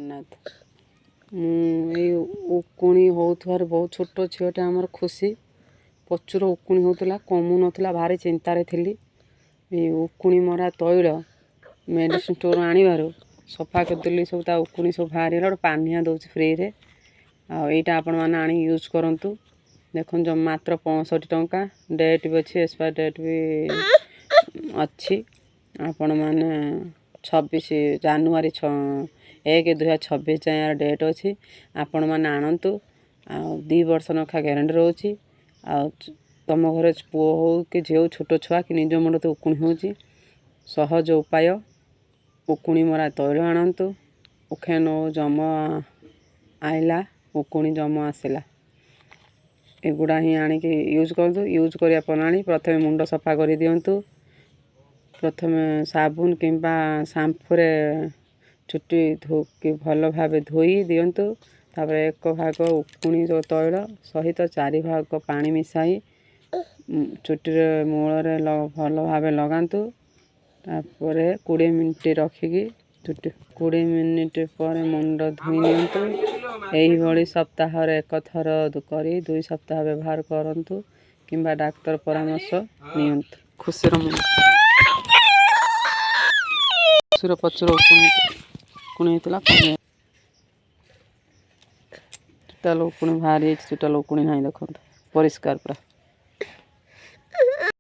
ଜଗନ୍ନାଥ। ଏଇ ଉକୁଣି ହେଉଥିବାରୁ ବହୁତ ଛୋଟ ଝିଅଟେ ଆମର ଖୁସି। ପ୍ରଚୁର ଉକୁଣି ହେଉଥିଲା, କମୁନଥିଲା, ଭାରି ଚିନ୍ତାରେ ଥିଲି। ଏଇ ଉକୁଣି ମରା ତୈଳ ମେଡ଼ିସିନ ଷ୍ଟୋର ଆଣିବାରୁ ସଫା କରିଦେଲି ସବୁ, ତା ଉକୁଣି ସବୁ ବାହାରିଗଲା। ଗୋଟେ ପାନିଆ ଦେଉଛି ଫ୍ରିରେ। ଆଉ ଏଇଟା ଆପଣମାନେ ଆଣିକି ୟୁଜ୍ କରନ୍ତୁ। ଦେଖନ୍ତୁ ମାତ୍ର 65 ଟଙ୍କା। ଡେଟ୍ ବି ଅଛି, ଏକ୍ସପାୟାର ଡେଟ୍ ବି ଅଛି। ଆପଣମାନେ 26 ଜାନୁଆରୀ 1/2026 ଯାଏଁ ୟାର ଡେଟ୍ ଅଛି। ଆପଣମାନେ ଆଣନ୍ତୁ। ଆଉ 2 ବର୍ଷ ଲେଖା ଗ୍ୟାରେଣ୍ଟି ରହୁଛି। ଆଉ ତମ ଘରେ ପୁଅ ହେଉ କି ଝିଅ ହେଉ, ଛୋଟ ଛୁଆ କି ନିଜ ମୁଣ୍ଡରେ ଉକୁଣି ହେଉଛି, ସହଜ ଉପାୟ ଉକୁଣି ମରା ତୈଳ ଆଣନ୍ତୁ। ଉଖେନ ଜମ ଆଇଲା, ଉକୁଣି ଜମ ଆସିଲା। ଏଗୁଡ଼ା ହିଁ ଆଣିକି ୟୁଜ୍ କରନ୍ତୁ। ୟୁଜ୍ କରିବା ପ୍ରଣାଳୀ: ପ୍ରଥମେ ମୁଣ୍ଡ ସଫା କରିଦିଅନ୍ତୁ। ପ୍ରଥମେ ସାବୁନ କିମ୍ବା ସାମ୍ପୁରେ ଚୁଟି ଭଲ ଭାବେ ଧୋଇ ଦିଅନ୍ତୁ। ତାପରେ 1 ଭାଗ ଉକୁଣି ତୈଳ ସହିତ 4 ଭାଗ ପାଣି ମିଶାଇ ଚୁଟିରେ ମୂଳରେ ଭଲ ଭାବେ ଲଗାନ୍ତୁ। ତାପରେ 20 ମିନିଟ୍ ରଖିକି 20 ମିନିଟ୍ ପରେ ମୁଣ୍ଡ ଧୋଇ ନିଅନ୍ତୁ। ଏହିଭଳି ସପ୍ତାହରେ 1 ଥର କରି 2 ସପ୍ତାହ ବ୍ୟବହାର କରନ୍ତୁ କିମ୍ବା ଡାକ୍ତର ପରାମର୍ଶ ନିଅନ୍ତୁ। ଖୁସିର ପ୍ରଚୁର ଉକୁଣି ହେଇଥିଲା। ଟୋଟାଲ ଉକୁଣି ବାହାରି ଯାଇଛି। ଟୋଟାଲ ଉକୁଣି ନାହିଁ, ଦେଖନ୍ତୁ ପରିଷ୍କାର ପୁରା।